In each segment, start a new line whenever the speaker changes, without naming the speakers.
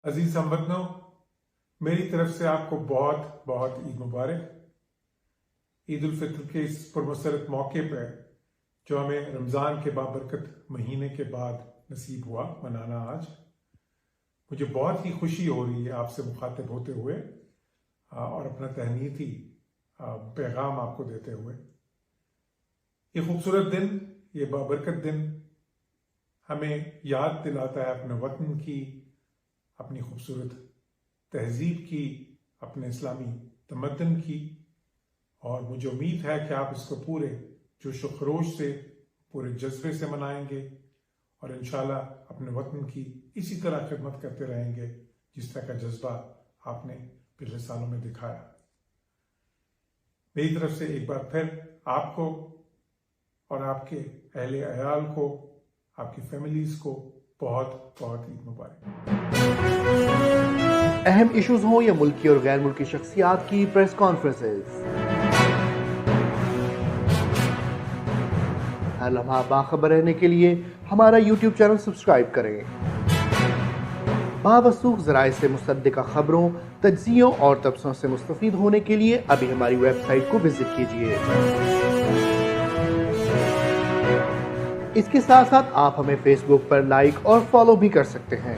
عزیز ہم وطنوں، میری طرف سے آپ کو بہت بہت عید مبارک۔ عید الفطر کے اس پرمسرت موقع پہ جو ہمیں رمضان کے بابرکت مہینے کے بعد نصیب ہوا منانا، آج مجھے بہت ہی خوشی ہو رہی ہے آپ سے مخاطب ہوتے ہوئے اور اپنا تہنیتی پیغام آپ کو دیتے ہوئے۔ یہ خوبصورت دن، یہ بابرکت دن ہمیں یاد دلاتا ہے اپنے وطن کی، اپنی خوبصورت تہذیب کی، اپنے اسلامی تمدن کی، اور مجھے امید ہے کہ آپ اس کو پورے جوش و خروش سے، پورے جذبے سے منائیں گے اور انشاءاللہ اپنے وطن کی اسی طرح خدمت کرتے رہیں گے جس طرح کا جذبہ آپ نے پچھلے سالوں میں دکھایا۔ میری طرف سے ایک بار پھر آپ کو اور آپ کے اہل عیال کو، آپ کی فیملیز کو بہت بہت عید مبارک۔
اہم ایشوز ہوں یا ملکی اور غیر ملکی شخصیات کی پریس کانفرنسز، ہر لمحہ باخبر رہنے کے لیے ہمارا یوٹیوب چینل سبسکرائب کریں۔ باوثوق ذرائع سے مصدقہ خبروں، تجزیوں اور تبصروں سے مستفید ہونے کے لیے ابھی ہماری ویب سائٹ کو وزٹ کیجیے۔ اس کے ساتھ ساتھ آپ ہمیں فیس بک پر لائک اور فالو بھی کر سکتے ہیں۔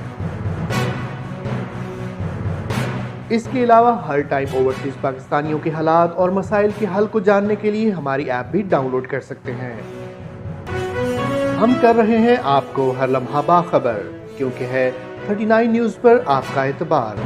اس کے علاوہ ہر ٹائم اوورسیز پاکستانیوں کے حالات اور مسائل کے حل کو جاننے کے لیے ہماری ایپ بھی ڈاؤن لوڈ کر سکتے ہیں۔ ہم کر رہے ہیں آپ کو ہر لمحہ باخبر، کیونکہ ہے 39 نیوز پر آپ کا اعتبار۔